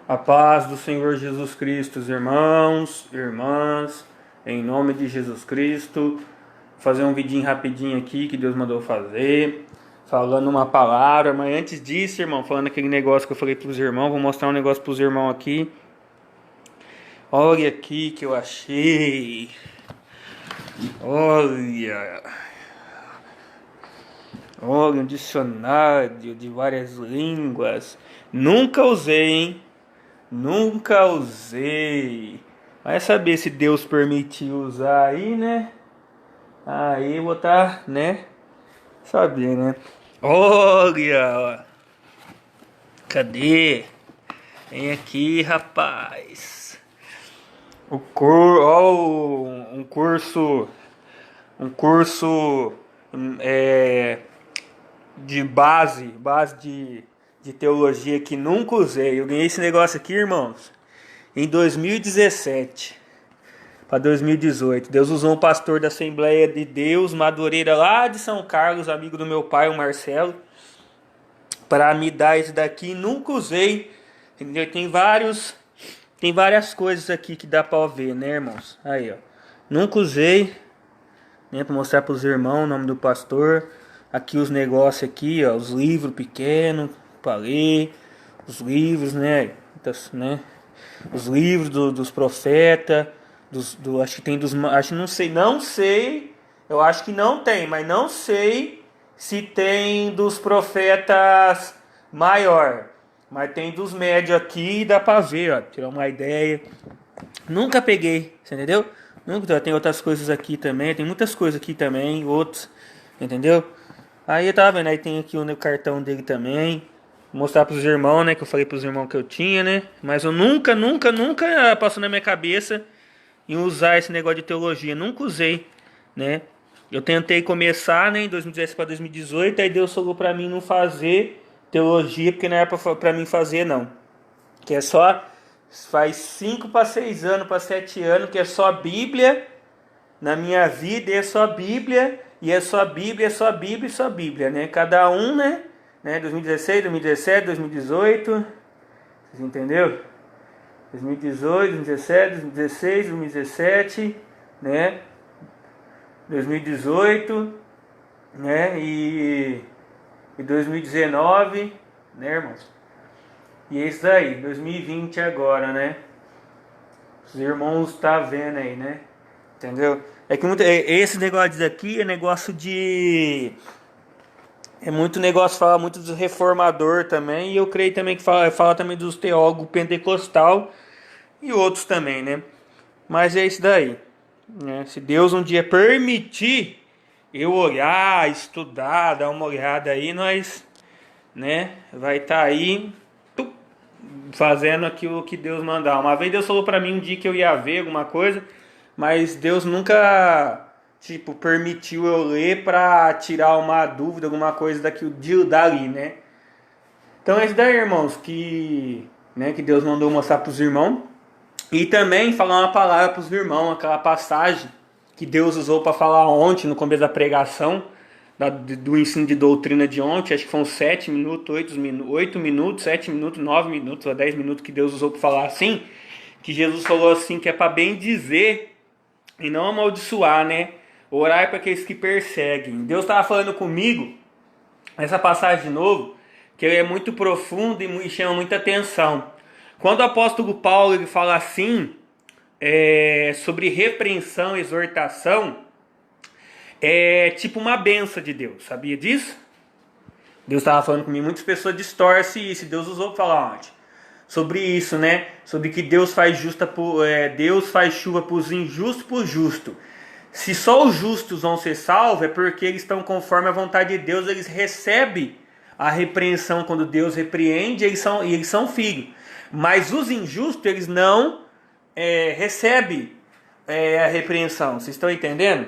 A paz do Senhor Jesus Cristo, irmãos, irmãs, em nome de Jesus Cristo. Vou fazer um vidinho rapidinho aqui que Deus mandou fazer, falando uma palavra, mas antes disso, irmão, falando aquele negócio que eu falei pros irmãos, vou mostrar um negócio pros irmãos aqui. Olha aqui que eu achei. Olha. Olha, um dicionário de várias línguas. Nunca usei, hein? Nunca usei. Vai saber se Deus permitiu usar aí, né? Aí eu vou tá, né? Saber, né? Olha! Cadê? Vem aqui, rapaz. Ó, um curso de base de teologia que nunca usei. Eu ganhei esse negócio aqui, irmãos, em 2017 para 2018. Deus usou um pastor da Assembleia de Deus, Madureira, lá de São Carlos, amigo do meu pai, o Marcelo, para me dar esse daqui. Nunca usei. Entendeu? Tem várias coisas aqui que dá para ver, né, irmãos? Aí, ó. Nunca usei, né, para mostrar para os irmãos o nome do pastor. Aqui os negócios aqui, ó, os livros pequenos para ler, os livros, né, os livros dos profetas, acho que tem acho não sei, eu acho que não tem, mas não sei se tem dos profetas maior, mas tem dos médios aqui e dá para ver, ó, tirar uma ideia. Nunca peguei, você entendeu? Nunca, tem outras coisas aqui também, tem muitas coisas aqui também, outros, entendeu? Aí eu tava vendo, aí tem aqui o cartão dele também. Vou mostrar pros irmãos, né? Que eu falei pros irmãos que eu tinha, né? Mas eu nunca passou na minha cabeça em usar esse negócio de teologia. Nunca usei, né? Eu tentei começar, né, em 2017 para 2018, aí Deus falou pra mim não fazer teologia, porque não era pra mim fazer, não. Que é só, faz 5 para 6 anos, para 7 anos, que é só Bíblia na minha vida, e é só Bíblia, e é só Bíblia, é só Bíblia e só Bíblia, né? Cada um, né? 2016, 2017, 2018, vocês entenderam? 2018, 2017, 2016, 2017, né? 2018, né? E 2019, né, irmãos? E é isso aí, 2020 agora, né? Os irmãos tá vendo aí, né? Entendeu? É que esse negócio daqui é negócio de. É muito negócio, fala muito dos reformador também. E eu creio também que fala também dos teólogos pentecostal e outros também, né? Mas é isso daí, né? Se Deus um dia permitir eu olhar, estudar, dar uma olhada aí, nós, né? Vai estar aí fazendo aquilo que Deus mandar. Uma vez Deus falou pra mim um dia que eu ia ver alguma coisa, mas Deus nunca, tipo, permitiu eu ler pra tirar uma dúvida, alguma coisa dali, né? Então é isso daí, irmãos, que Deus mandou mostrar pros irmãos. E também falar uma palavra pros irmãos, aquela passagem que Deus usou para falar ontem, no começo da pregação, do ensino de doutrina de ontem, acho que foram 7 minutos, 8 minutos, 7 minutos, 9 minutos ou 10 minutos que Deus usou para falar assim, que Jesus falou assim, que é para bem dizer e não amaldiçoar, né? Orar para aqueles que perseguem. Deus estava falando comigo, essa passagem de novo, que ele é muito profundo e chama muita atenção. Quando o apóstolo Paulo ele fala assim, sobre repreensão, exortação, é tipo uma benção de Deus, sabia disso? Deus estava falando comigo, muitas pessoas distorcem isso, Deus usou para falar ontem sobre isso, né? Sobre que Deus faz Deus faz chuva para os injustos, para os justos. Se só os justos vão ser salvos, é porque eles estão conforme a vontade de Deus, eles recebem a repreensão quando Deus repreende, eles são filhos. Mas os injustos, eles não recebem a repreensão. Vocês estão entendendo?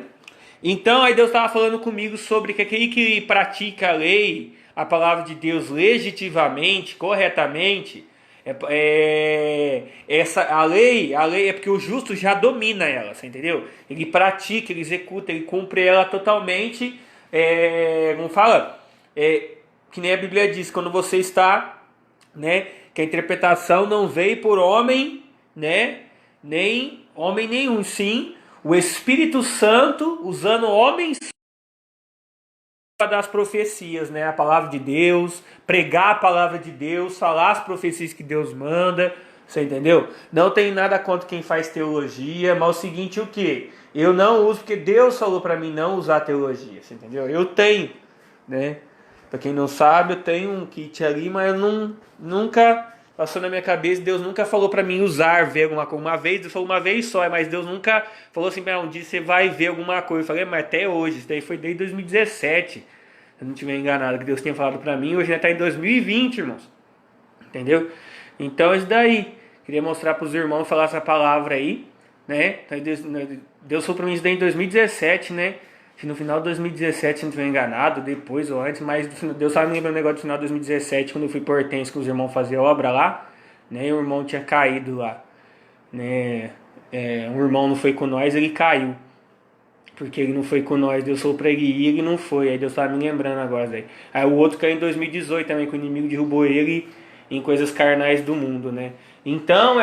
Então aí Deus estava falando comigo sobre que aquele que pratica a lei, a palavra de Deus legitimamente, corretamente, a lei é porque o justo já domina ela, você entendeu? Ele pratica, ele executa, ele cumpre ela totalmente, como fala, que nem a Bíblia diz, quando você está, né, que a interpretação não veio por homem, né? Nem homem nenhum, sim, o Espírito Santo usando homens para dar as profecias, né? A palavra de Deus, pregar a palavra de Deus, falar as profecias que Deus manda, você entendeu? Não tem nada contra quem faz teologia, mas o seguinte, o que? Eu não uso porque Deus falou para mim não usar teologia, você entendeu? Eu tenho, né? Para quem não sabe, eu tenho um kit ali, mas eu nunca passou na minha cabeça, Deus nunca falou para mim usar, ver alguma coisa. Uma vez, Deus falou uma vez só, mas Deus nunca falou assim, um dia você vai ver alguma coisa. Eu falei, mas até hoje, isso daí foi desde 2017, se eu não estiver enganado, que Deus tenha falado para mim, hoje já está em 2020, irmãos. Entendeu? Então isso daí, queria mostrar para os irmãos falar essa palavra aí, né? Deus falou para mim isso daí em 2017, né? Se no final de 2017, se não estiver enganado, depois ou antes, mas Deus sabe me lembrar um negócio do final de 2017, quando eu fui por Hortência com os irmãos fazer obra lá, né? E o irmão tinha caído lá, né? Um irmão não foi com nós, ele caiu. Porque ele não foi com nós, Deus falou pra ele ir, ele não foi. Aí Deus tava me lembrando agora, velho. Aí o outro caiu em 2018 também, que o inimigo derrubou ele em coisas carnais do mundo, né? Então,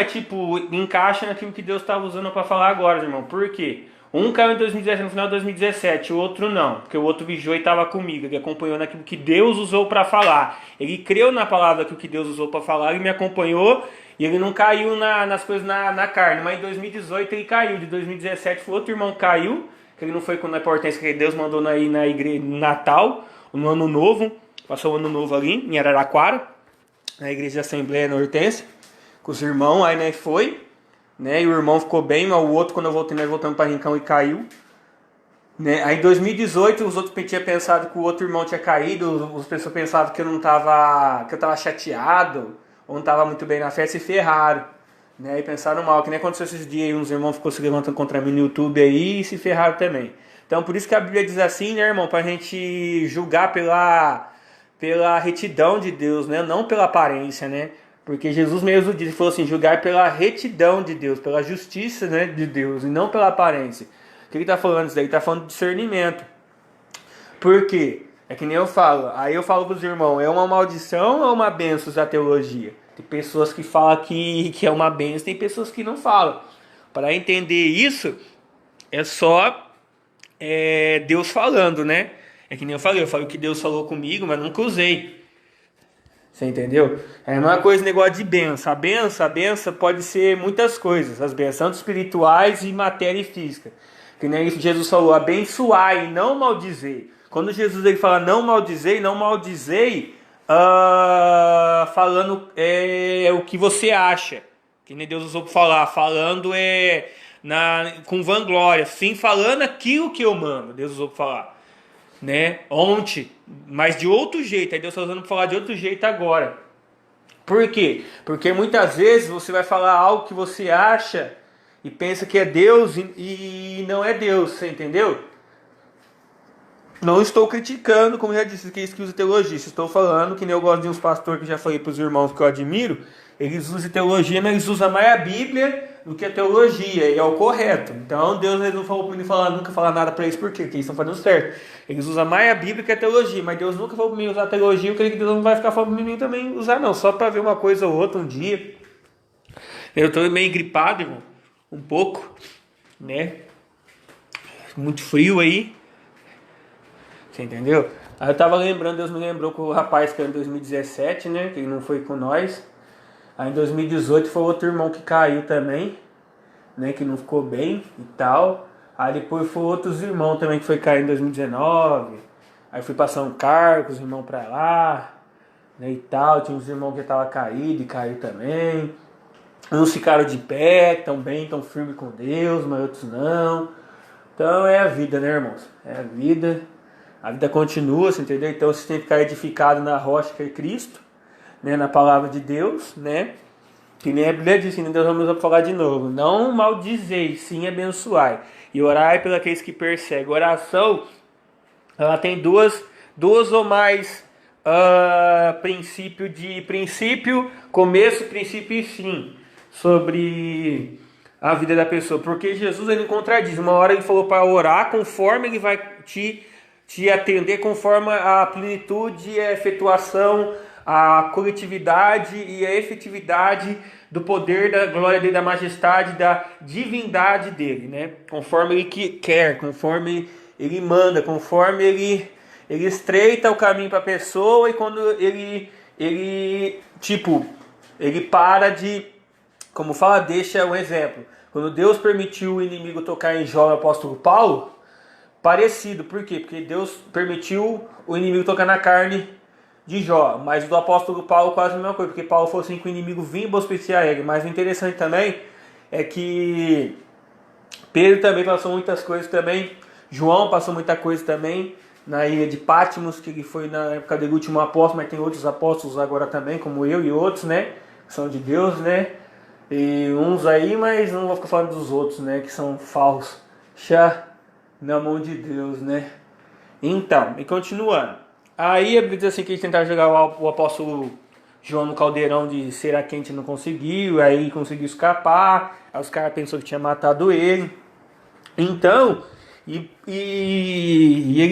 encaixa naquilo que Deus estava usando para falar agora, irmão. Por quê? Um caiu em 2017, no final de 2017, o outro não. Porque o outro vigiou e estava comigo. Ele acompanhou naquilo que Deus usou para falar. Ele creu na palavra que Deus usou para falar, ele me acompanhou e ele não caiu nas coisas na carne. Mas em 2018 ele caiu. De 2017 foi outro irmão que caiu, que ele não foi com a importância que Deus mandou na igreja no Natal, no Ano Novo. Passou o Ano Novo ali, em Araraquara, na igreja de Assembleia na Hortência, com os irmãos. Aí, né, foi... Né, e o irmão ficou bem, mas o outro, quando eu voltei, nós voltamos para Rincão e caiu. Né? Aí em 2018, os outros tinham pensado que o outro irmão tinha caído, as pessoas pensavam que eu estava chateado, ou não estava muito bem na fé, se ferraram. Né? E pensaram mal, que nem aconteceu esses dias aí, uns irmãos ficou se levantando contra mim no YouTube aí e se ferraram também. Então por isso que a Bíblia diz assim, né, irmão, pra gente julgar pela retidão de Deus, né? Não pela aparência, né? Porque Jesus mesmo disse, falou assim, julgar pela retidão de Deus, pela justiça, né, de Deus, e não pela aparência. O que ele está falando isso daí? Ele está falando de discernimento. Por quê? É que nem eu falo. Aí eu falo para os irmãos, é uma maldição ou uma bênção usar teologia? Tem pessoas que falam que é uma bênção, tem pessoas que não falam. Para entender isso, é só Deus falando, né? É que nem eu falo que Deus falou comigo, mas nunca usei. Você entendeu? É a mesma coisa, negócio de benção. A benção pode ser muitas coisas. As bênçãos espirituais e matéria e física. Que nem Jesus falou, abençoai e não maldizei. Quando Jesus ele fala não maldizei, falando o que você acha. Que nem Deus usou para falar. Falando com vanglória. Sim, falando aquilo que eu mando. Deus usou para falar. Né? Ontem, mas de outro jeito. Aí Deus está usando para falar de outro jeito agora. Por quê? Porque muitas vezes você vai falar algo que você acha e pensa que é Deus e não é Deus, você entendeu? Não estou criticando, como já disse, que é isso que usa teologia. Estou falando que nem eu gosto de uns pastores que já falei para os irmãos que eu admiro. Eles usam teologia, mas eles usam mais a Bíblia do que a teologia, e é o correto. Então Deus não falou para mim nunca falar nada para eles, por quê? Porque eles estão fazendo certo. Eles usam mais a Bíblia que a teologia, mas Deus nunca falou para mim usar a teologia. Eu creio que Deus não vai ficar falando para mim também usar, não, só para ver uma coisa ou outra um dia. Eu estou meio gripado, irmão, um pouco, né? Muito frio aí. Você entendeu? Aí eu tava lembrando, Deus me lembrou que o rapaz caiu em 2017, né? Que ele não foi com nós. Aí em 2018 foi outro irmão que caiu também, né? Que não ficou bem e tal. Aí depois foi outros irmãos também que foi cair em 2019. Aí fui pra São Carlos, os irmãos pra lá, né? E tal. Tinha uns irmãos que estavam caídos e caiu também. Uns ficaram de pé, tão bem, tão firme com Deus, mas outros não. Então é a vida, né, irmãos? É a vida. A vida continua, você entendeu? Então você tem que ficar edificado na rocha que é Cristo, né? Na palavra de Deus, né? Que nem a Bíblia diz, que Deus vamos falar de novo. Não maldizei, sim abençoai. E orai pelos aqueles que perseguem. Oração, ela tem duas ou mais começo, princípio e fim. Sobre a vida da pessoa. Porque Jesus ele contradiz. Uma hora ele falou para orar conforme ele vai te atender, conforme a plenitude e a efetuação a coletividade e a efetividade do poder, da glória dele, da majestade, da divindade dele, né? Conforme ele quer, conforme ele manda, conforme ele estreita o caminho para a pessoa, e quando ele para de, como fala, deixa um exemplo. Quando Deus permitiu o inimigo tocar em Jó, o apóstolo Paulo, parecido. Por quê? Porque Deus permitiu o inimigo tocar na carne de Jó, mas do apóstolo Paulo quase a mesma coisa, porque Paulo falou assim que o inimigo vinha bospeciar ele. Mas o interessante também é que Pedro também passou muitas coisas também, João passou muita coisa também na ilha de Patmos, que ele foi na época dele último apóstolo, mas tem outros apóstolos agora também, como eu e outros, né, que são de Deus, né, e uns aí, mas não vou ficar falando dos outros, né, que são falsos, na mão de Deus, né. Então, e continuando. Aí a Bíblia diz assim que eles tentaram jogar o apóstolo João no caldeirão de cera quente, não conseguiu, aí conseguiu escapar, aí os caras pensaram que tinha matado ele. Então, ele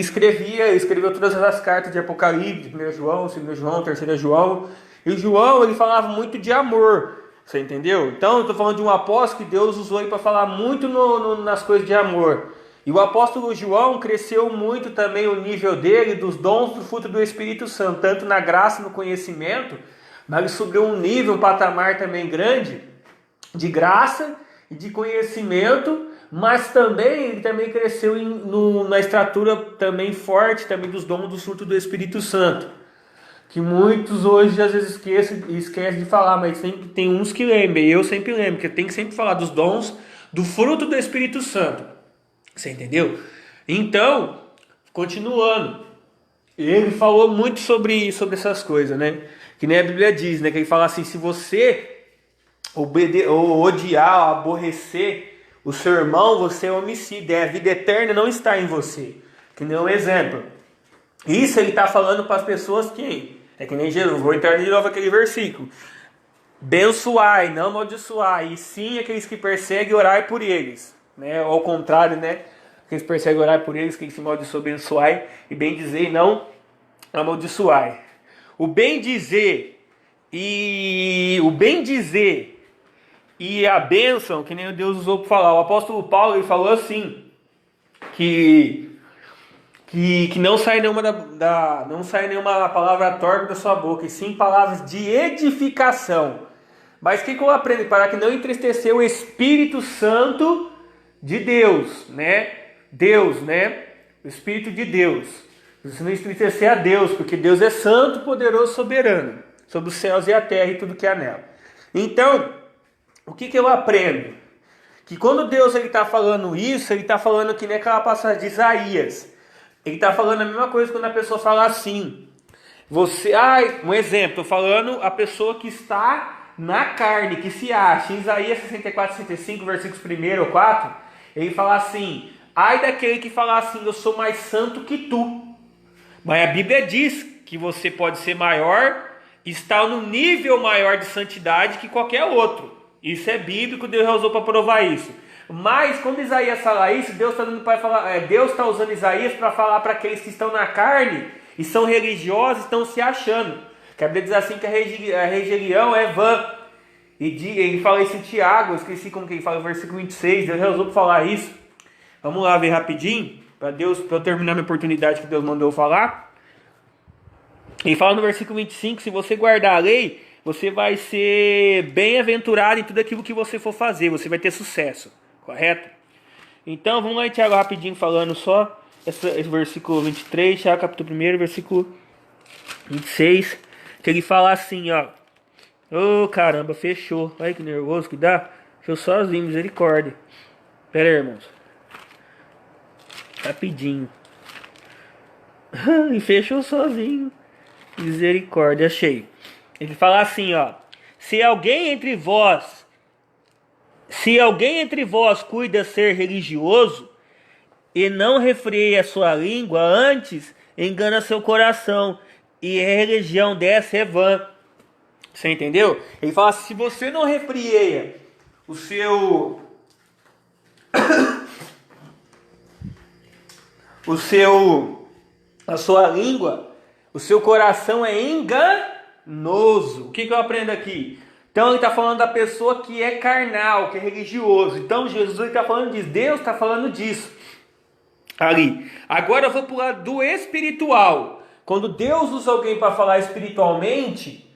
escreveu todas as cartas de Apocalipse, de 1 João, 2 João, 3 João, e o João, ele falava muito de amor, você entendeu? Então, eu estou falando de um apóstolo que Deus usou para falar muito nas coisas de amor. E o apóstolo João cresceu muito também o nível dele, dos dons do fruto do Espírito Santo, tanto na graça e no conhecimento, mas ele subiu um nível, um patamar também grande, de graça e de conhecimento, mas também ele também cresceu na estatura também forte também dos dons do fruto do Espírito Santo, que muitos hoje às vezes esquecem de falar, mas sempre tem uns que lembram, e eu sempre lembro, que tem que sempre falar dos dons do fruto do Espírito Santo. Você entendeu? Então, continuando, ele falou muito sobre essas coisas, né? Que nem a Bíblia diz, né? Que ele fala assim: se você odiar, aborrecer o seu irmão, você é homicida, a vida eterna não está em você. Que nem um exemplo. Isso ele está falando para as pessoas que é que nem Jesus. Vou entrar de novo aquele versículo: bençoai, não amaldiçoai, e sim aqueles que perseguem, orai por eles. Né? Ao contrário, né? Aqueles que perseguem, orar por eles, que se amaldiçoam, abençoai, e bem dizer e não amaldiçoai. O bem dizer e a bênção, que nem Deus usou para falar. O apóstolo Paulo, ele falou assim, que não sai nenhuma palavra torpe da sua boca, e sim palavras de edificação. Mas o que eu aprendo? Para que não entristecer o Espírito Santo de Deus, né? O Espírito de Deus. Você não entristecer a Deus, porque Deus é santo, poderoso, soberano, sobre os céus e a terra e tudo que há nela. Então, o que eu aprendo? Que quando Deus está falando isso, ele está falando que nem aquela passagem de Isaías. Ele está falando a mesma coisa quando a pessoa fala assim. Um exemplo, estou falando a pessoa que está na carne, que se acha. Em Isaías 64, 65, versículos 1 ou 4, ele fala assim: ai daquele que fala assim, eu sou mais santo que tu. Mas a Bíblia diz que você pode ser maior, está no nível maior de santidade que qualquer outro. Isso é bíblico, Deus usou para provar isso. Mas quando Isaías fala isso, Deus está usando Isaías para falar para aqueles que estão na carne e são religiosos, estão se achando. Que a Bíblia diz assim que a religião é vã. E ele fala isso em Tiago, eu esqueci como que ele fala no versículo 26, Deus usou para falar isso. Vamos lá ver rapidinho, para eu terminar minha oportunidade que Deus mandou falar. Ele fala no versículo 25, se você guardar a lei, você vai ser bem-aventurado em tudo aquilo que você for fazer, você vai ter sucesso, correto? Então vamos lá em Tiago rapidinho falando só esse versículo 23, Tiago capítulo 1, versículo 26, que ele fala assim, ó: ô caramba, fechou, olha que nervoso que dá, fechou sozinho, misericórdia. Pera aí, irmãos, rapidinho. E fechou sozinho, misericórdia, achei. Ele fala assim, ó: se alguém entre vós cuida ser religioso e não refreia a sua língua, antes engana seu coração, e a religião dessa é vã. Você entendeu? Ele fala assim, se você não refreia a sua língua, o seu coração é O que eu aprendo aqui? Então ele está falando da pessoa que é carnal, que é religioso. Então Jesus está falando disso, Deus está falando disso ali. Agora eu vou para o lado do espiritual. Quando Deus usa alguém para falar espiritualmente,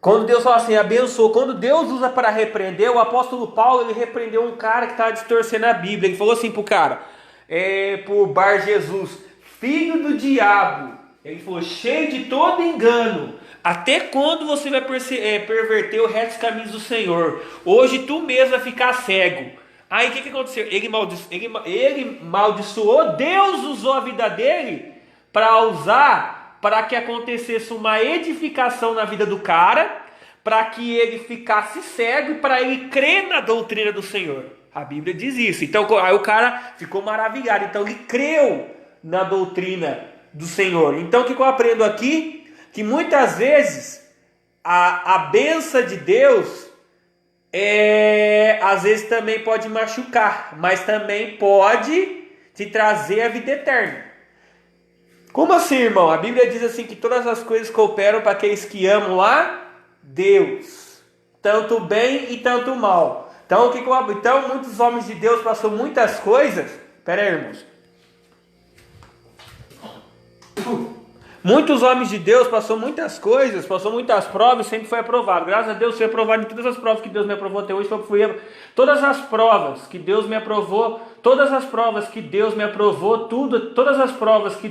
quando Deus fala assim, abençoa, quando Deus usa para repreender, o apóstolo Paulo, ele repreendeu um cara que estava distorcendo a Bíblia. Ele falou assim para o cara, para Bar Jesus, filho do diabo. Ele falou, cheio de todo engano. Até quando você vai perverter o resto dos caminhos do Senhor? Hoje tu mesmo vai ficar cego. Aí o que aconteceu? Ele maldiçoou, Deus usou a vida dele para que acontecesse uma edificação na vida do cara, para que ele ficasse cego e para ele crer na doutrina do Senhor. A Bíblia diz isso. Então aí o cara ficou maravilhado. Então ele creu na doutrina do Senhor. Então o que eu aprendo aqui? Que muitas vezes a bênção de Deus às vezes também pode machucar, mas também pode te trazer a vida eterna. Como assim, irmão? A Bíblia diz assim que todas as coisas cooperam para aqueles que amam a Deus, tanto bem e tanto mal. Então, então muitos homens de Deus passou muitas coisas. Pera aí, irmãos. Muitos homens de Deus passou muitas coisas, passou muitas provas e sempre foi aprovado. Graças a Deus fui aprovado em todas as provas que Deus me aprovou até hoje. Todas as provas que Deus me aprovou, todas as provas que Deus me aprovou, todas as provas que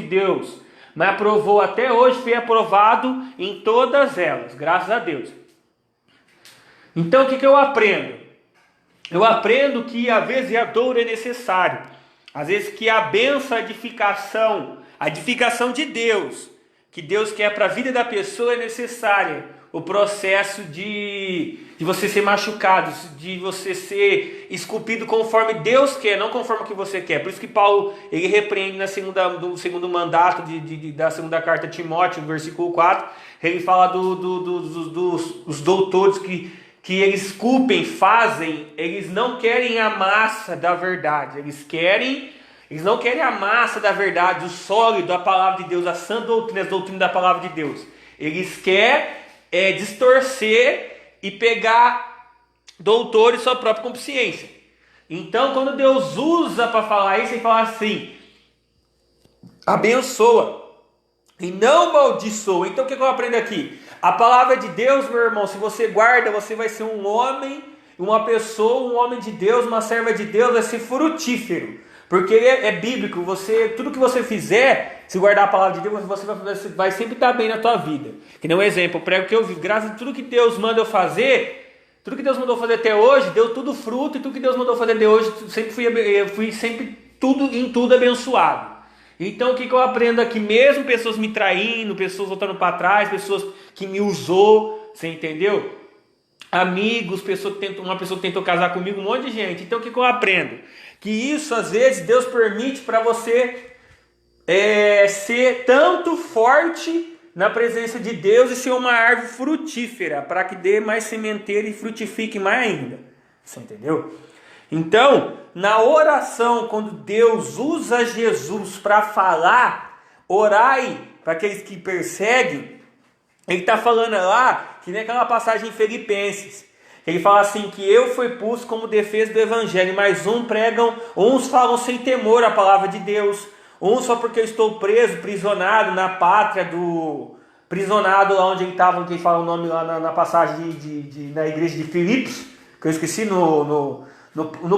Deus me aprovou até hoje, fui aprovado em todas elas, graças a Deus. Então o que eu aprendo? Eu aprendo que às vezes a dor é necessário, às vezes que a bênção, a edificação de Deus, que Deus quer para a vida da pessoa é necessária. O processo de você ser machucado, de você ser esculpido conforme Deus quer, não conforme o que você quer. Por isso que Paulo ele repreende no segundo mandato da segunda carta a Timóteo, no versículo 4, ele fala dos doutores que eles esculpem, fazem, eles não querem a massa da verdade, eles não querem a massa da verdade, o sólido, a palavra de Deus, a sã doutrina, as doutrinas da palavra de Deus. Eles querem distorcer e pegar doutores sua própria consciência. Então, quando Deus usa para falar isso, ele fala assim, abençoa e não amaldiçoa. Então, o que eu aprendo aqui? A palavra de Deus, meu irmão, se você guarda, você vai ser um homem, uma pessoa, um homem de Deus, uma serva de Deus, vai ser frutífero. Porque é bíblico, tudo que você fizer, se guardar a palavra de Deus, você vai sempre estar bem na tua vida. Que nem um exemplo, eu prego que eu vivo, graças a tudo que Deus manda eu fazer, tudo que Deus mandou fazer até hoje, deu tudo fruto, e tudo que Deus mandou fazer até hoje, eu fui sempre em tudo abençoado. Então o que eu aprendo aqui, mesmo pessoas me traindo, pessoas voltando para trás, pessoas que me usou, você entendeu? Amigos, uma pessoa que tentou casar comigo, um monte de gente. Então o que eu aprendo? Que isso às vezes Deus permite para você ser tanto forte na presença de Deus e ser uma árvore frutífera, para que dê mais sementeira e frutifique mais ainda. Você entendeu? Então, na oração, quando Deus usa Jesus para falar, orai para aqueles que perseguem, ele está falando lá, que nem aquela passagem em Filipenses, ele fala assim, que eu fui posto como defesa do evangelho, mas uns falam sem temor a palavra de Deus, uns só porque eu estou prisionado na pátria prisionado lá onde ele estava, que fala o nome lá na passagem na igreja de Filipos, que eu esqueci no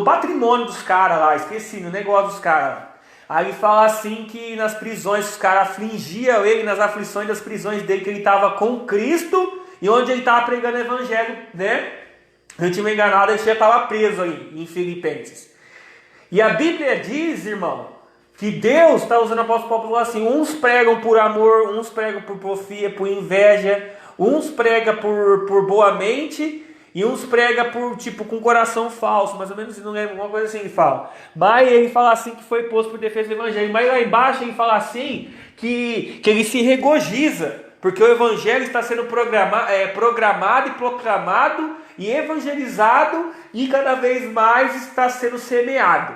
patrimônio dos caras lá, esqueci, no negócio dos caras. Aí ele fala assim que nas prisões os caras afligiam ele, nas aflições das prisões dele, que ele estava com Cristo, e onde ele estava pregando o evangelho, né? Se eu tinha me enganado, ele já estava preso aí em Filipenses. E a Bíblia diz, irmão, que Deus está usando o apóstolo Paulo assim, uns pregam por amor, uns pregam por porfia, por inveja, uns pregam por boa mente, e uns pregam com coração falso, mais ou menos, não lembro, alguma coisa assim ele fala. Mas ele fala assim que foi posto por defesa do evangelho. Mas lá embaixo ele fala assim que ele se regozija, porque o evangelho está sendo programado e proclamado e evangelizado, e cada vez mais está sendo semeado.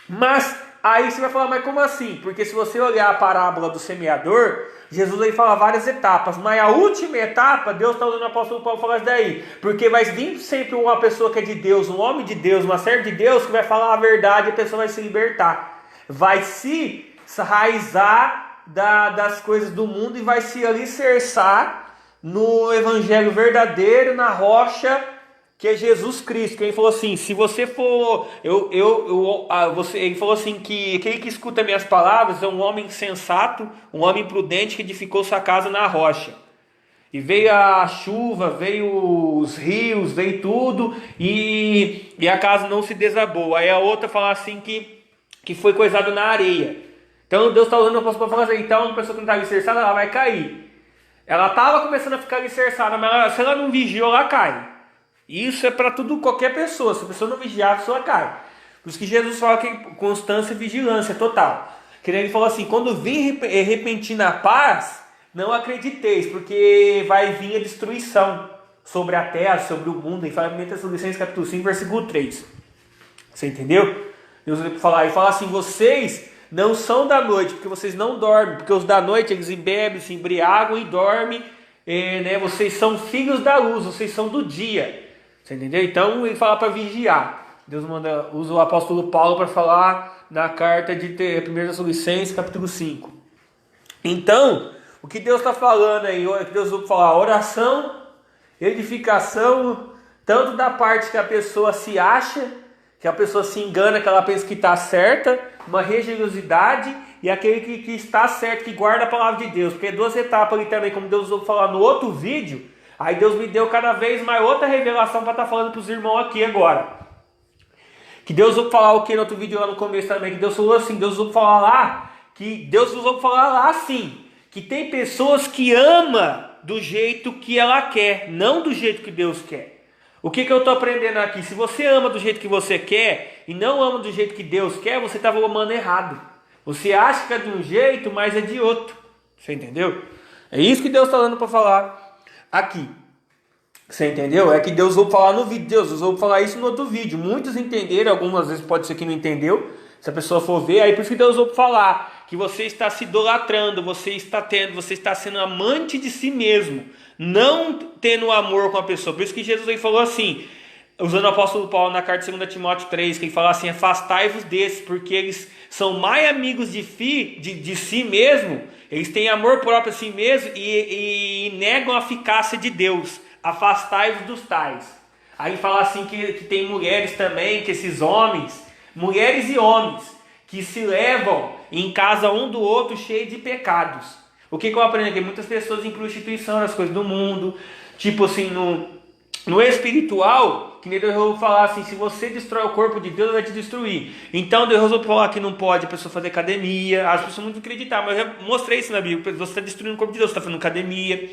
Mas aí você vai falar, mas como assim? Porque se você olhar a parábola do semeador, Jesus aí fala várias etapas, mas a última etapa, Deus está usando o apóstolo Paulo falar isso daí, porque vai vir sempre uma pessoa que é de Deus, um homem de Deus, uma serva de Deus, que vai falar a verdade e a pessoa vai se libertar, vai se raizar das coisas do mundo e vai se alicerçar no evangelho verdadeiro, na rocha que é Jesus Cristo. Que ele falou assim: se você for, ele falou assim que aquele que escuta minhas palavras é um homem sensato, um homem prudente que edificou sua casa na rocha. E veio a chuva, veio os rios, veio tudo e a casa não se desabou. Aí a outra fala assim que foi coisado na areia. Então Deus está usando o apóstolo para falar assim: então a pessoa que não está alicerçada, ela vai cair. Ela estava começando a ficar alicerçada, mas se ela não vigiou, ela cai. Isso é para tudo, qualquer pessoa. Se a pessoa não vigiar, a pessoa cai. Por isso que Jesus fala que constância e vigilância total. Que ele falou assim: quando vir repentina paz, não acrediteis, porque vai vir a destruição sobre a terra, sobre o mundo. Ele fala em 1 Tessalonicenses capítulo 5, versículo 3. Você entendeu? Deus vai falar, e fala assim: vocês não são da noite, porque vocês não dormem, porque os da noite eles bebem, se embriagam e dormem, né? Vocês são filhos da luz, vocês são do dia. Você entendeu? Então ele fala para vigiar. Deus usa o apóstolo Paulo para falar na carta de 1 Tessalonicenses capítulo 5. Então, o que Deus está falando aí, que Deus vai falar, oração, edificação, tanto da parte que a pessoa se acha, que a pessoa se engana, que ela pensa que está certa, uma religiosidade, e aquele que está certo, que guarda a palavra de Deus. Porque duas etapas ali também, como Deus vai falar no outro vídeo. Aí Deus me deu cada vez mais outra revelação para estar falando para os irmãos aqui agora. Que Deus vai falar o que no outro vídeo lá no começo também, que Deus falou assim, Deus vai falar lá, que Deus vai falar lá assim, que tem pessoas que amam do jeito que ela quer, não do jeito que Deus quer. O que eu estou aprendendo aqui? Se você ama do jeito que você quer e não ama do jeito que Deus quer, você está amando errado. Você acha que é de um jeito, mas é de outro. Você entendeu? É isso que Deus está dando para falar aqui. Você entendeu? É que Deus vai falar no vídeo. Deus usou para falar isso no outro vídeo. Muitos entenderam, algumas vezes pode ser que não entendeu. Se a pessoa for ver, aí por isso que Deus vai falar que você está se idolatrando, você está sendo amante de si mesmo, não tendo amor com a pessoa. Por isso que Jesus aí falou assim, usando o apóstolo Paulo na carta de 2 Timóteo 3, que ele fala assim: afastai-vos desses, porque eles são mais amigos de si mesmo, eles têm amor próprio a si mesmo e negam a eficácia de Deus. Afastai-vos dos tais. Aí fala assim que tem mulheres também, que esses homens, mulheres e homens, que se levam em casa um do outro cheio de pecados. O que eu aprendo aqui? Muitas pessoas em prostituição, nas coisas do mundo, tipo assim, no espiritual, que nem Deus vai falar assim: se você destrói o corpo de Deus, vai te destruir. Então Deus vai falar que não pode a pessoa fazer academia. As pessoas não acreditar, mas eu já mostrei isso na Bíblia. Você está destruindo o corpo de Deus, você está fazendo academia.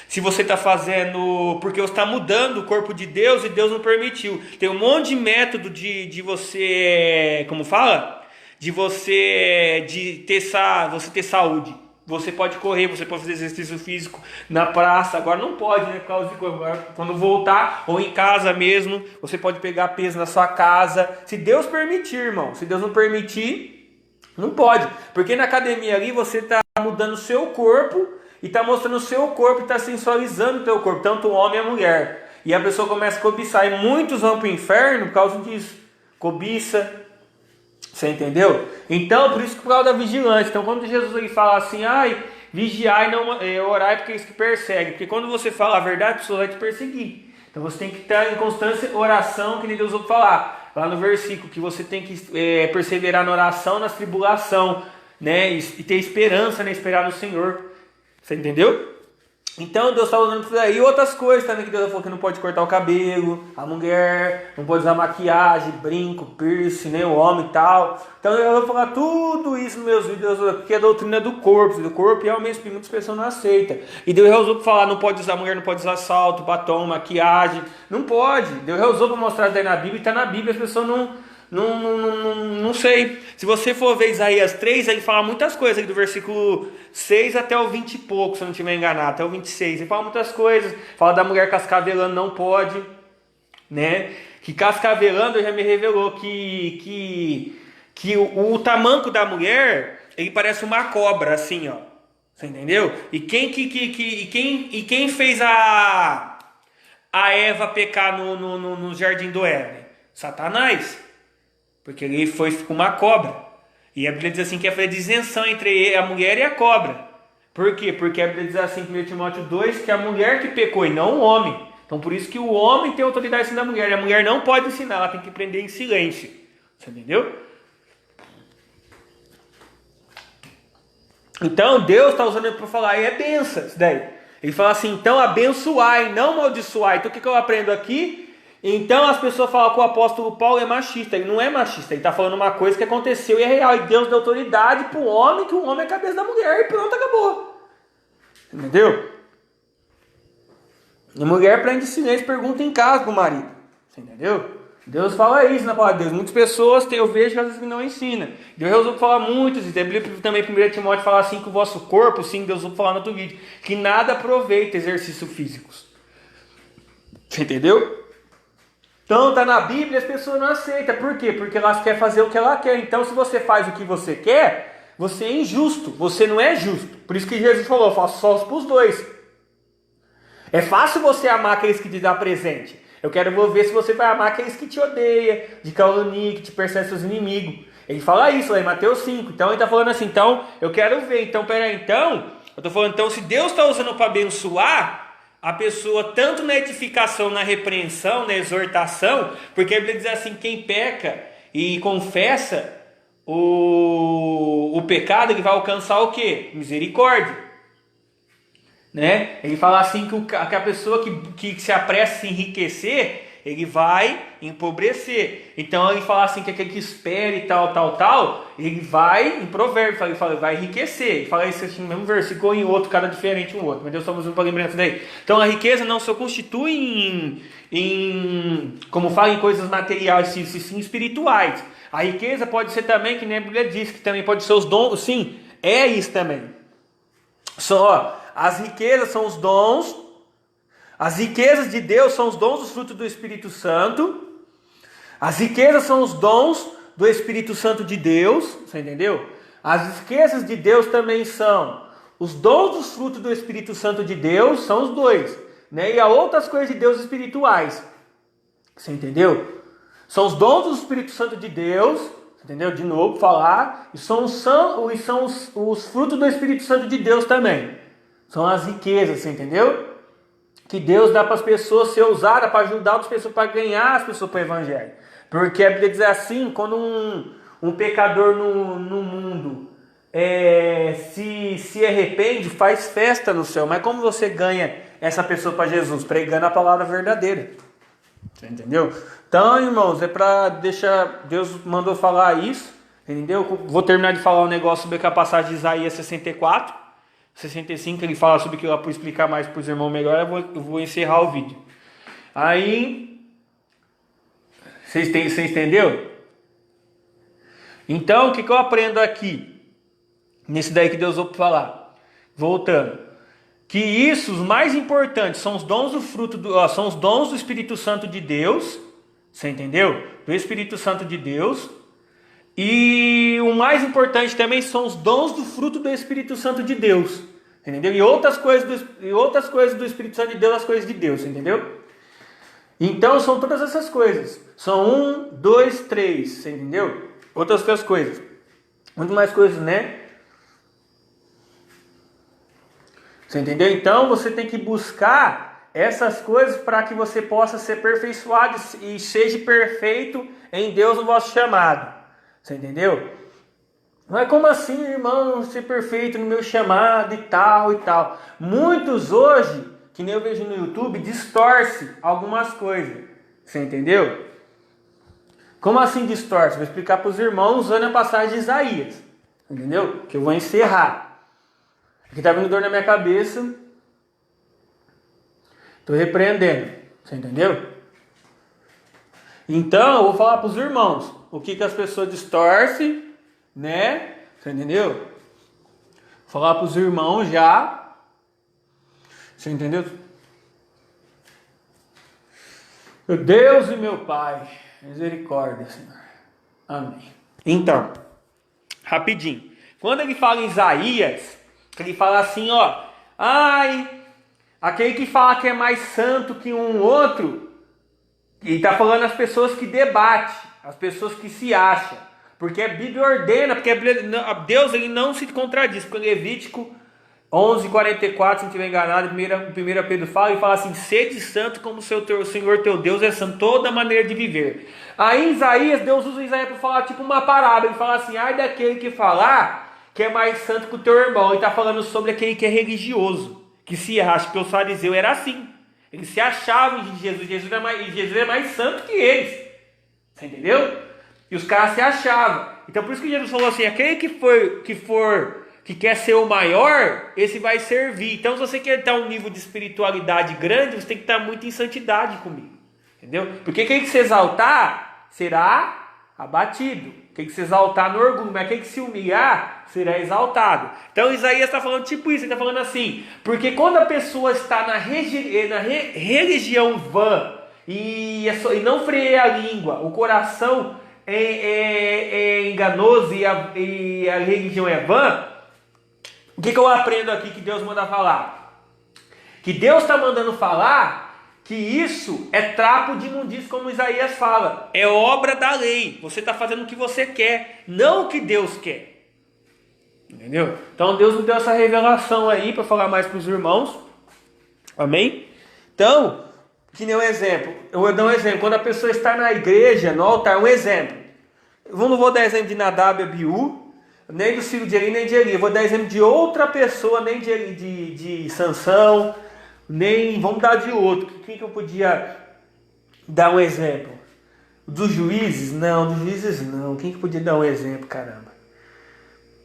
Se você está fazendo, porque você está mudando o corpo de Deus e Deus não permitiu. Tem um monte de método de você, como fala? De você ter saúde. Você pode correr, você pode fazer exercício físico na praça. Agora não pode, né? Por causa de quando voltar, ou em casa mesmo, você pode pegar peso na sua casa. Se Deus permitir, irmão. Se Deus não permitir, não pode. Porque na academia ali você está mudando o seu corpo e está mostrando o seu corpo e está sensualizando o teu corpo, tanto o homem e a mulher. E a pessoa começa a cobiçar. E muitos vão para o inferno por causa disso. Cobiça. Você entendeu? Então, por isso que por causa da vigilância. Então, quando Jesus ele fala assim: ai, vigiai e não orai, porque é isso que persegue. Porque quando você fala a verdade, a pessoa vai te perseguir. Então você tem que estar em constância oração, que nem Deus vai falar lá no versículo, que você tem que perseverar na oração, na tribulação, né? E ter esperança, né? Esperar no Senhor. Você entendeu? Então Deus está usando isso aí. E outras coisas também que Deus falou, que não pode cortar o cabelo, a mulher não pode usar maquiagem, brinco, piercing, né? O homem e tal. Então eu vou falar tudo isso nos meus vídeos, porque é a doutrina do corpo e realmente muitas pessoas não aceitam. E Deus reusou para falar: não pode usar, a mulher não pode usar salto, batom, maquiagem, não pode. Deus reusou para mostrar daí na Bíblia, e está na Bíblia, as pessoas não sei. Se você for ver Isaías 3, ele fala muitas coisas aqui do versículo 6 até o 20 e pouco, se eu não estiver enganado, até o 26. Ele fala muitas coisas. Fala da mulher cascavelando, não pode, né? Que cascavelando já me revelou que o tamanco da mulher, ele parece uma cobra, assim, ó. Você entendeu? E quem fez a Eva pecar no jardim do Éden? Satanás. Porque ele foi com uma cobra. E a Bíblia diz assim que foi a isenção entre a mulher e a cobra. Por quê? Porque a Bíblia diz assim em 1 Timóteo 2 que a mulher que pecou e não o homem. Então por isso que o homem tem autoridade em cima da mulher. E a mulher não pode ensinar, ela tem que prender em silêncio. Você entendeu? Então Deus está usando ele para falar, e é benção isso daí. Ele fala assim, então abençoai, não amaldiçoai. Então o que eu aprendo aqui? Então as pessoas falam que o apóstolo Paulo é machista. Ele não é machista, ele está falando uma coisa que aconteceu e é real. E Deus deu autoridade para o homem, que o homem é a cabeça da mulher, e pronto, acabou. Entendeu? E a mulher prende silêncio e pergunta em casa para o marido. Você entendeu? Deus fala isso na palavra de Deus. Muitas pessoas eu vejo que às vezes não ensina. Deus resolveu falar muitas vezes. A Bíblia também, 1 Timóteo, fala assim que o vosso corpo, sim, Deus resolveu falar no outro vídeo, que nada aproveita exercícios físicos. Você entendeu? Então está na Bíblia e as pessoas não aceitam. Por quê? Porque elas querem fazer o que ela quer. Então se você faz o que você quer, você é injusto. Você não é justo. Por isso que Jesus falou, faço só para os dois. É fácil você amar aqueles que te dão presente. Vou ver se você vai amar aqueles que te odeiam, de calunia, que te perseguem seus inimigos. Ele fala isso lá em Mateus 5. Então ele está falando assim, então eu quero ver. Então peraí, eu estou falando, então se Deus está usando para abençoar a pessoa, tanto na edificação, na repreensão, na exortação, porque a Bíblia diz assim, quem peca e confessa o pecado, ele vai alcançar o quê? Misericórdia. Né? Ele fala assim que a pessoa que se apressa a se enriquecer, ele vai empobrecer. Então ele fala assim que aquele que espera e tal, ele vai, em provérbio, ele fala, vai enriquecer. Ele fala isso assim no mesmo versículo, em outro, cada diferente um outro. Mas Deus está usando para lembrar isso daí. Então a riqueza não se constitui como fala, em coisas materiais, sim espirituais. A riqueza pode ser também, que nem a Bíblia diz, que também pode ser os dons, sim, é isso também. Só, as riquezas são os dons, as riquezas de Deus são os dons dos frutos do Espírito Santo, as riquezas são os dons do Espírito Santo de Deus, você entendeu? As riquezas de Deus também são os dons dos frutos do Espírito Santo de Deus, são os dois, né? E há outras coisas de Deus espirituais, você entendeu? São os dons do Espírito Santo de Deus, entendeu? De novo, falar, e são os frutos do Espírito Santo de Deus também. São as riquezas, você entendeu? Que Deus dá para as pessoas ser usada para ajudar as pessoas, para ganhar as pessoas para o Evangelho. Porque a Bíblia diz assim, quando um pecador no mundo se arrepende, faz festa no céu. Mas como você ganha essa pessoa para Jesus? Pregando a palavra verdadeira. Você entendeu? Então, irmãos, é para deixar... Deus mandou falar isso, entendeu? Vou terminar de falar um negócio sobre a passagem de Isaías 64, 65, ele fala sobre aquilo lá para explicar mais para os irmãos melhor. Eu vou encerrar o vídeo. Aí, vocês entenderam? Então, o que eu aprendo aqui? Nesse daí que Deus ouve falar. Voltando. Que isso, os mais importantes, são os dons do fruto são os dons do Espírito Santo de Deus. Você entendeu? Do Espírito Santo de Deus. E o mais importante também são os dons do fruto do Espírito Santo de Deus. Entendeu? E outras coisas do Espírito Santo de Deus, as coisas de Deus. Entendeu? Então são todas essas coisas. São 1, 2, 3. Você entendeu? Outras coisas. Muito mais coisas, né? Você entendeu? Então você tem que buscar essas coisas para que você possa ser aperfeiçoado e seja perfeito em Deus no vosso chamado. Você entendeu? Não é como assim, irmão, ser perfeito no meu chamado e tal e tal. Muitos hoje, que nem eu vejo no YouTube, distorce algumas coisas. Você entendeu? Como assim distorce? Vou explicar para os irmãos usando a passagem de Isaías. Entendeu? Que eu vou encerrar. Aqui está vindo dor na minha cabeça. Estou repreendendo. Você entendeu? Então, eu vou falar para os irmãos o que as pessoas distorcem, né? Você entendeu? Vou falar para os irmãos já. Você entendeu? Meu Deus e meu Pai, misericórdia, Senhor. Amém. Então, rapidinho. Quando ele fala em Isaías, Ele fala assim, ó, ai, aquele que fala que é mais santo que um outro, e está falando as pessoas que debatem, as pessoas que se acham, porque a Bíblia ordena, porque Deus ele não se contradiz, porque em Levítico 11:44, se não estiver enganado, 1 Pedro fala, e fala assim, sede santo como o Senhor teu Deus é santo, toda maneira de viver. Aí Isaías, Deus usa Isaías para falar tipo uma parábola, ele fala assim, ai daquele que falar que é mais santo que o teu irmão, ele está falando sobre aquele que é religioso, que se acha, que o fariseu era assim, eles se achavam de Jesus, Jesus é mais santo que eles, você entendeu? E os caras se achavam, então por isso que Jesus falou assim, aquele que quer ser o maior, esse vai servir. Então, se você quer ter um nível de espiritualidade grande, você tem que estar muito em santidade comigo. Entendeu? Porque quem que se exaltar, será abatido. Quem que se exaltar no orgulho, mas quem que se humilhar, será exaltado. Então, Isaías está falando tipo isso, ele está falando assim, porque quando a pessoa está na religião vã, e não freia a língua, o coração é enganoso e a religião é vã, o que eu aprendo aqui que Deus manda falar? Que Deus está mandando falar que isso é trapo de imundície, como Isaías fala. É obra da lei. Você está fazendo o que você quer, não o que Deus quer. Entendeu? Então Deus me deu essa revelação aí para falar mais para os irmãos. Amém? Então, que nem um exemplo. Eu vou dar um exemplo. Quando a pessoa está na igreja, no altar, um exemplo. Eu não vou dar exemplo de Nadab e Abiú, nem do filho de Eli, nem de Eli. Eu vou dar exemplo de outra pessoa, nem de Sansão, nem... Vamos dar de outro. Quem que eu podia dar um exemplo? Dos juízes? Não, dos juízes não. Quem que podia dar um exemplo, caramba?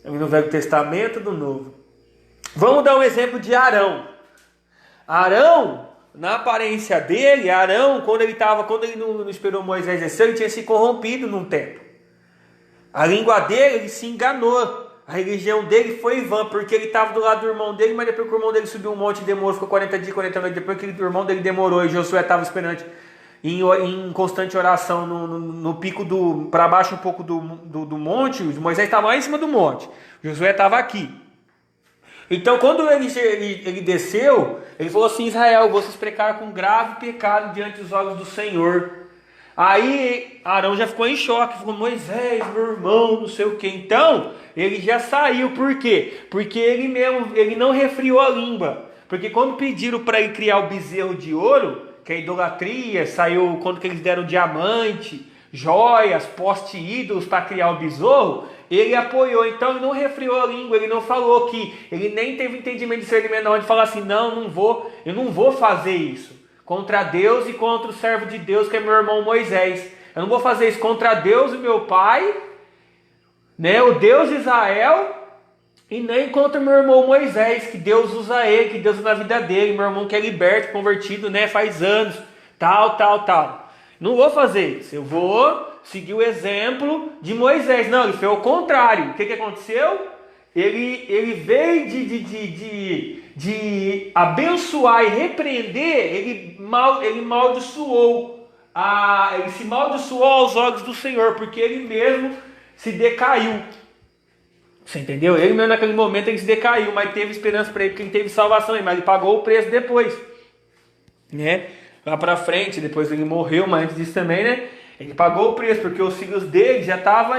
No Velho Testamento ou do Novo? Vamos dar um exemplo de Arão. Arão, na aparência dele, Arão, quando ele não esperou Moisés descer, ele tinha se corrompido num tempo. A língua dele, ele se enganou. A religião dele foi vã, porque ele estava do lado do irmão dele, mas depois que o irmão dele subiu um monte e demorou, ficou 40 dias, 40 noites, depois que o irmão dele demorou e Josué estava esperando em constante oração no pico para baixo um pouco do monte, Moisés estava lá em cima do monte, Josué estava aqui. Então quando ele desceu, ele falou assim, Israel, vocês pecaram com grave pecado diante dos olhos do Senhor. Aí Arão já ficou em choque, falou, Moisés, meu irmão, não sei o que. Então, ele já saiu, por quê? Porque ele não refriou a língua. Porque quando pediram para ele criar o bezerro de ouro, que é a idolatria, saiu quando que eles deram diamante, joias, poste ídolos para criar o besouro, ele apoiou. Então ele não refriou a língua, ele não falou que, ele nem teve entendimento de discernimento não, de falar assim, eu não vou fazer isso contra Deus e contra o servo de Deus, que é meu irmão Moisés. Eu não vou fazer isso contra Deus e meu pai, né, o Deus de Israel, e nem contra meu irmão Moisés, que Deus usa ele, que Deus usa na vida dele, meu irmão que é liberto, convertido, né, faz anos, tal. Não vou fazer isso, eu vou seguir o exemplo de Moisés. Não, ele fez o contrário. O que aconteceu? Ele veio de abençoar e repreender, ele maldiçoou, ele se maldiçoou aos olhos do Senhor, porque ele mesmo se decaiu. Você entendeu? Ele mesmo naquele momento ele se decaiu, mas teve esperança para ele, porque ele teve salvação, mas ele pagou o preço depois, né? Lá para frente, depois ele morreu, mas antes disso também, né? Ele pagou o preço, porque os filhos dele já estavam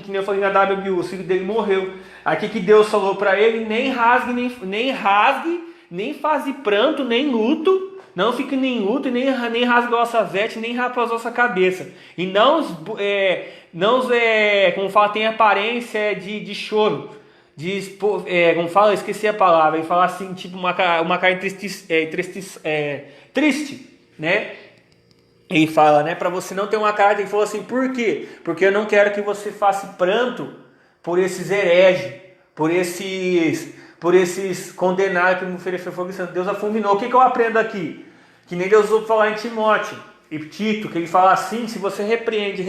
que nem eu falei na WBU, o filho dele morreu. Aqui que Deus falou para ele, nem rasgue, nem faze pranto, nem luto, não fique nem luto, nem rasgue a vossa veste, nem rapa a vossa cabeça. E como fala, tem aparência de choro. Como fala, eu esqueci a palavra, ele fala assim, tipo uma cara triste, né? Ele fala, né, para você não ter uma cara, ele falou assim, por quê? Porque eu não quero que você faça pranto por esses hereges, por esses condenados que me ofereceu fogo e santo. Deus afulminou. O que eu aprendo aqui? Que nem Deus usou para falar em Timóteo e Tito, que ele fala assim, se você repreende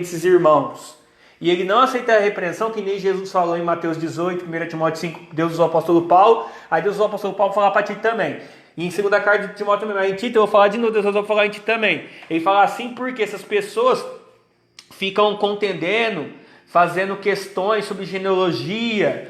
esses irmãos, e ele não aceita a repreensão, que nem Jesus falou em Mateus 18, 1 Timóteo 5, Deus usou o apóstolo Paulo, aí Deus usou o apóstolo Paulo para falar para Tito também. E em segunda carta de Timóteo também, mas em Tito eu vou falar de novo, Deus vai falar em Tito também. Ele fala assim porque essas pessoas ficam contendendo, fazendo questões sobre genealogia,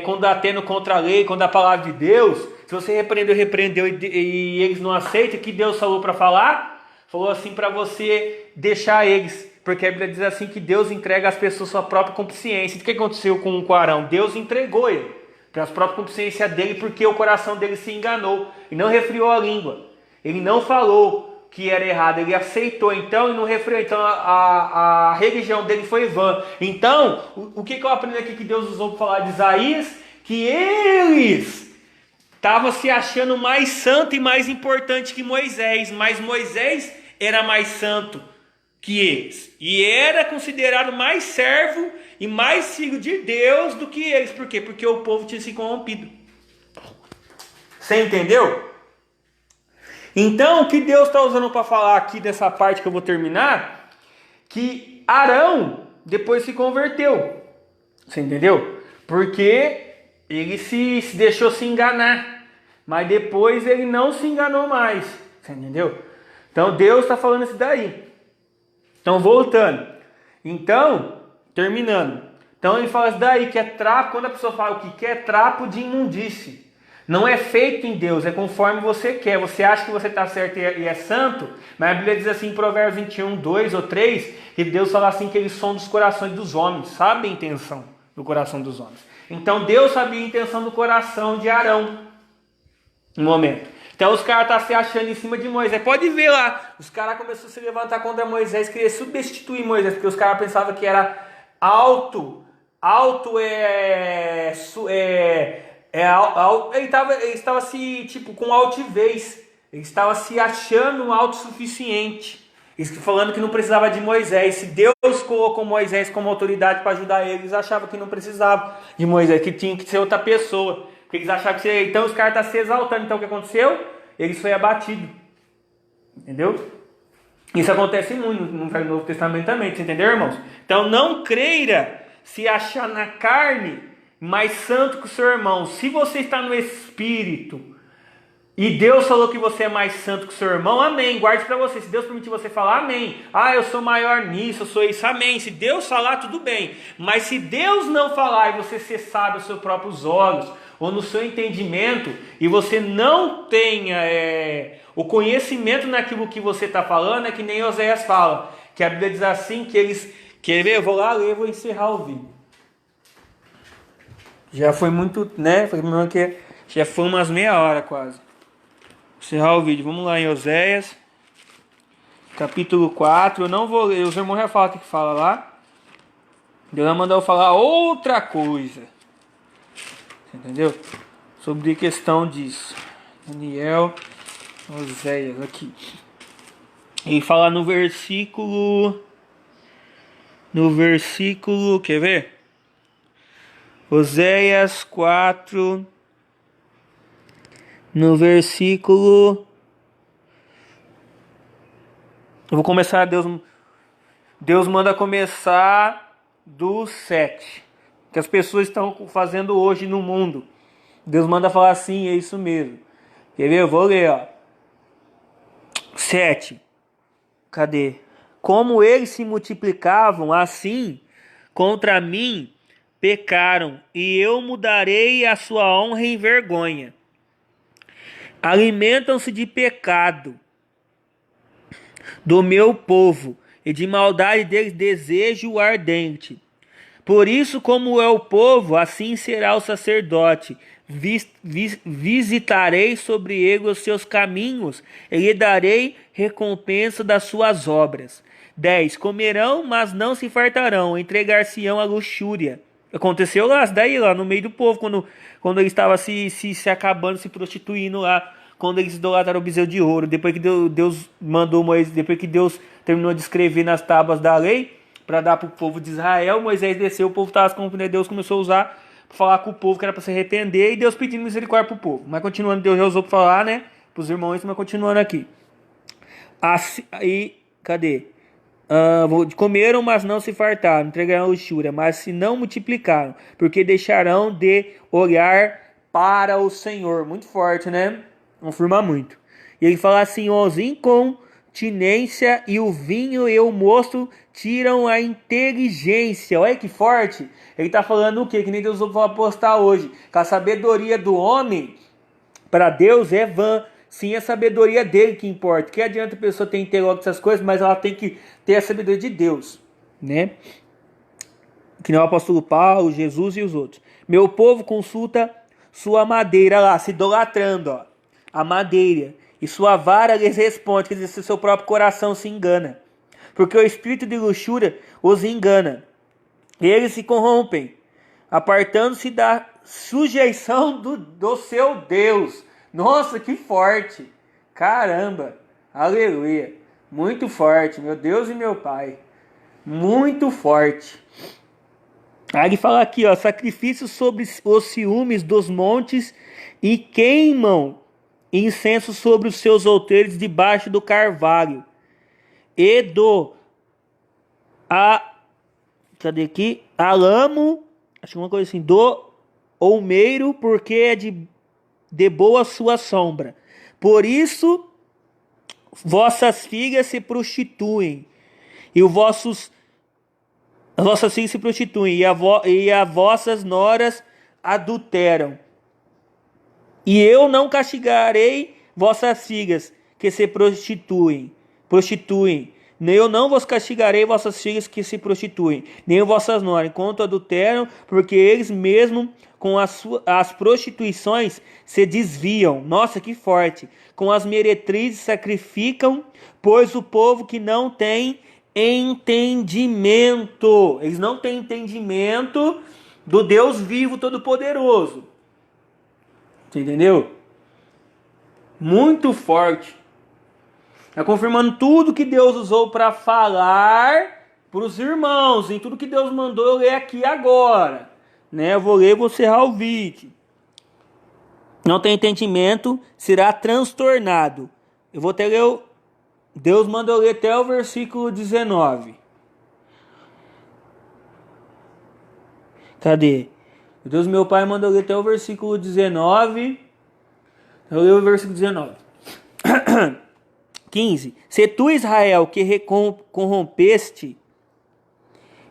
quando está tendo contra a lei, contra a palavra de Deus, se você repreendeu e eles não aceitam, o que Deus falou para falar? Falou assim para você deixar eles, porque a Bíblia diz assim que Deus entrega às pessoas sua própria consciência. O que aconteceu com Arão? Deus entregou ele para a própria consciência dele, porque o coração dele se enganou e não refriou a língua. Ele não falou que era errado, ele aceitou então e não refriou. Então a religião dele foi vã. Então, o que eu aprendi aqui que Deus usou para falar de Isaías? Que eles estavam se achando mais santo e mais importante que Moisés, mas Moisés era mais santo que eles, e era considerado mais servo e mais filho de Deus do que eles. Por quê? Porque o povo tinha se corrompido. Você entendeu? Então, o que Deus está usando para falar aqui dessa parte que eu vou terminar, que Arão depois se converteu. Você entendeu? Porque ele se deixou se enganar, mas depois ele não se enganou mais. Você entendeu? Então, Deus está falando isso daí. Então, voltando. Então, terminando. Então, ele fala isso daí, que é trapo. Quando a pessoa fala o que quer, é trapo de imundície. Não é feito em Deus, é conforme você quer. Você acha que você está certo e é santo, mas a Bíblia diz assim em Provérbios 21, 2 ou 3, que Deus fala assim que eles são dos corações dos homens. Sabe a intenção do coração dos homens. Então, Deus sabia a intenção do coração de Arão. No momento. Então os caras estão se achando em cima de Moisés. Pode ver lá. Os caras começaram a se levantar contra Moisés. Queria substituir Moisés. Porque os caras pensavam que era alto. Ele estava se, tipo, com altivez. Ele estava se achando autossuficiente. Falando que não precisava de Moisés. Se Deus colocou Moisés como autoridade para ajudar eles, achavam que não precisava de Moisés. Que tinha que ser outra pessoa. Porque eles achavam que então os caras estão se exaltando. Então o que aconteceu? Eles foram abatidos. Entendeu? Isso acontece muito no Novo Testamento também. Você entendeu, irmãos? Então não creia se achar na carne mais santo que o seu irmão. Se você está no Espírito e Deus falou que você é mais santo que o seu irmão, amém. Guarde para você. Se Deus permitir você falar, amém. Ah, eu sou maior nisso, eu sou isso, amém. Se Deus falar, tudo bem. Mas se Deus não falar e você ser sábio aos seus próprios olhos, ou no seu entendimento, e você não tenha o conhecimento naquilo que você está falando, é que nem Oséias fala, que a Bíblia diz assim, que eles... Quer ver? Eu vou lá ler, vou encerrar o vídeo. Já foi muito, né? Já foi umas meia hora quase. Encerrar o vídeo. Vamos lá em Oséias, capítulo 4. Eu não vou ler, os irmãos já falam o que fala lá. Deus vai mandar eu falar outra coisa. Entendeu? Sobre questão disso. Daniel, Oséias, aqui. Ele fala no versículo... quer ver? Oséias 4, no versículo... Eu vou começar, Deus manda começar do 7. Que as pessoas estão fazendo hoje no mundo. Deus manda falar assim, é isso mesmo. Quer ver? Eu vou ler, ó. 7. Cadê? Como eles se multiplicavam, assim contra mim pecaram, e eu mudarei a sua honra em vergonha. Alimentam-se de pecado do meu povo, e de maldade deles desejo ardente. Por isso, como é o povo, assim será o sacerdote. Visitarei sobre ele os seus caminhos, e lhe darei recompensa das suas obras. 10. Comerão, mas não se fartarão, entregar-se-ão à luxúria. Aconteceu lá, daí lá no meio do povo, quando ele estava se acabando, se prostituindo lá, quando eles idolatraram o bezerro de ouro. Depois que Deus mandou Moisés, depois que Deus terminou de escrever nas tábuas da lei, para dar para o povo de Israel, Moisés desceu, o povo estava se confundindo, Deus começou a usar para falar com o povo que era para se arrepender, e Deus pedindo misericórdia para o povo. Mas continuando, Deus já usou para falar, né, para os irmãos, mas continuando aqui. Aí, cadê? Comeram, mas não se fartaram, entregaram a luxúria, mas se não multiplicaram, porque deixarão de olhar para o Senhor. Muito forte, né? Confirma muito. E ele fala assim, 11, tinência e o vinho e o mosto tiram a inteligência. Olha que forte. Ele está falando o quê? Que nem Deus vai apostar hoje. Que a sabedoria do homem para Deus é vã. Sim, a sabedoria dele que importa. Que adianta a pessoa ter intelecto essas coisas, mas ela tem que ter a sabedoria de Deus, né? Que nem o apóstolo Paulo, Jesus e os outros. Meu povo consulta sua madeira lá, se idolatrando, ó. A madeira. E sua vara lhes responde, quer dizer, se o seu próprio coração se engana. Porque o espírito de luxúria os engana. Eles se corrompem, apartando-se da sujeição do seu Deus. Nossa, que forte! Caramba! Aleluia! Muito forte, meu Deus e meu Pai. Muito forte. Aí ele fala aqui, ó, sacrifícios sobre os ciúmes dos montes e queimam incenso sobre os seus outeiros debaixo do carvalho. E cadê aqui? Alamo, acho que uma coisa assim, do olmeiro, porque é de boa sua sombra. Por isso, vossas filhas se prostituem, e os vossas filhas se prostituem, e as vossas noras adulteram. E eu não castigarei vossas filhas que se prostituem. Nem eu não vos castigarei vossas filhas que se prostituem, nem vossas noras, enquanto adulteram, porque eles mesmo com as prostituições se desviam. Nossa, que forte! Com as meretrizes sacrificam, pois o povo que não tem entendimento. Eles não têm entendimento do Deus vivo Todo-Poderoso. Você entendeu? Muito forte. Está confirmando tudo que Deus usou para falar para os irmãos. Em tudo que Deus mandou eu ler aqui agora. Né? Eu vou ler e vou encerrar o vídeo. Não tem entendimento, será transtornado. Eu vou até ler. Deus mandou eu ler até o versículo 19. Cadê? Deus, meu Pai, mandou ler até o versículo 19. Eu leio o versículo 19. 15. Se tu, Israel, que corrompeste,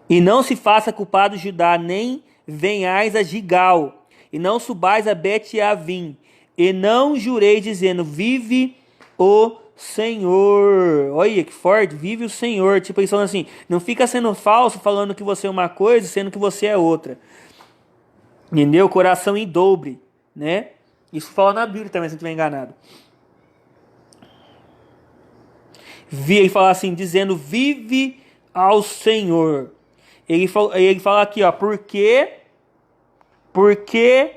e não se faça culpado Judá, nem venhais a Gigal, e não subais a Bet-Avim, e não jurei dizendo, vive o Senhor. Olha que forte, vive o Senhor. Tipo, eles falam assim, não fica sendo falso, falando que você é uma coisa, sendo que você é outra. Entendeu? Coração em dobre, né? Isso fala na Bíblia também, se não estiver enganado. Ele fala assim, dizendo, vive ao Senhor. Ele fala aqui, ó, porque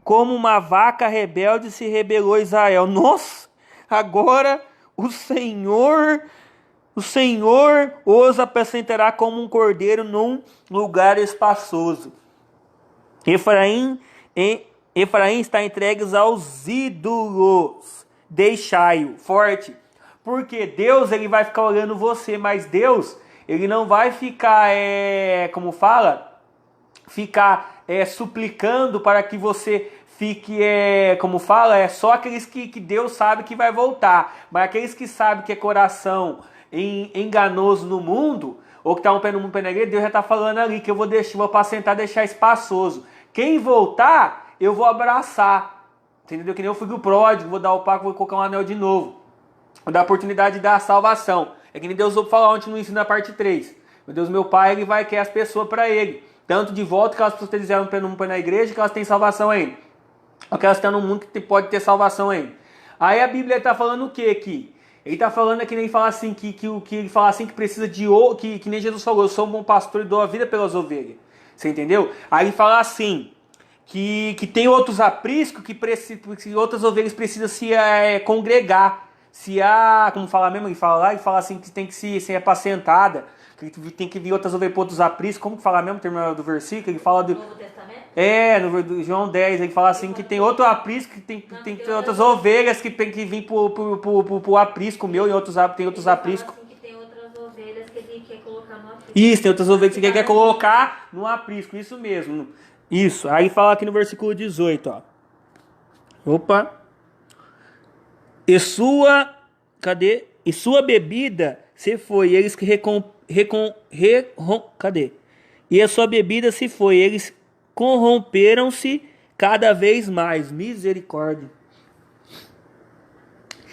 como uma vaca rebelde se rebelou Israel. Nossa, agora o Senhor os apacentará como um cordeiro num lugar espaçoso. Efraim está entregue aos ídolos. Deixai-o. Forte. Porque Deus, ele vai ficar olhando você, mas Deus, ele não vai ficar, suplicando para que você fique, só aqueles que Deus sabe que vai voltar. Mas aqueles que sabem que é coração enganoso no mundo, ou que está um pé no mundo, um pé na igreja, Deus já está falando ali que eu vou apacentar, deixar espaçoso. Quem voltar, eu vou abraçar. Entendeu? Que nem eu fui do pródigo, vou dar o paco, vou colocar um anel de novo. Vou dar a oportunidade de dar a salvação. É que nem Deus ouve falar ontem no ensino da parte 3. Meu Deus, meu Pai, ele vai querer as pessoas para ele. Tanto de volta que elas precisam dizer um pé na igreja, que elas têm salvação ainda. Ou que elas estão no mundo que pode ter salvação ainda. Aí a Bíblia está falando o que aqui? Ele está falando que nem fala assim, que ele fala assim que precisa de que nem Jesus falou, eu sou um bom pastor e dou a vida pelas ovelhas. Você entendeu? Aí ele fala assim, que tem outros apriscos que outras ovelhas precisam se congregar. Como fala mesmo, ele fala lá, ele fala assim que tem que ser apacentada, que tem que vir outras ovelhas para outros apriscos. Como que fala mesmo, terminando do versículo? Ele fala do Novo Testamento? No João 10, ele fala assim que tem outro aprisco, que tem outras ovelhas que tem que vir pro aprisco meu, e tem outros apriscos. Assim, que tem outras ovelhas que ele quer colocar no aprisco. Isso, tem outras ovelhas que ele quer colocar no aprisco, isso mesmo. Isso, aí fala aqui no versículo 18, ó. Opa. E sua, cadê? e sua bebida se foi, eles que cadê? E a sua bebida se foi, eles corromperam-se cada vez mais. Misericórdia.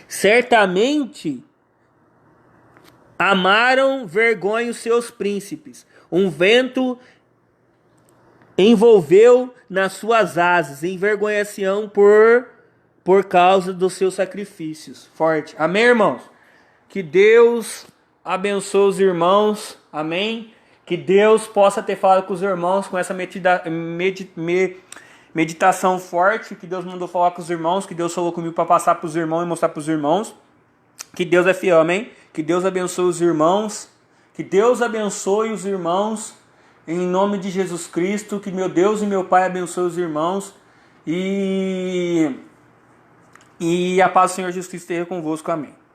Certamente amaram vergonha os seus príncipes. Um vento envolveu nas suas asas, envergonhação por causa dos seus sacrifícios. Forte. Amém, irmãos? Que Deus abençoe os irmãos. Amém? Que Deus possa ter falado com os irmãos com essa meditação forte que Deus mandou falar com os irmãos, que Deus falou comigo para passar para os irmãos e mostrar para os irmãos. Que Deus é fiel, amém? Que Deus abençoe os irmãos. Que Deus abençoe os irmãos. Em nome de Jesus Cristo. Que meu Deus e meu Pai abençoe os irmãos. E a paz do Senhor Jesus Cristo esteja convosco. Amém.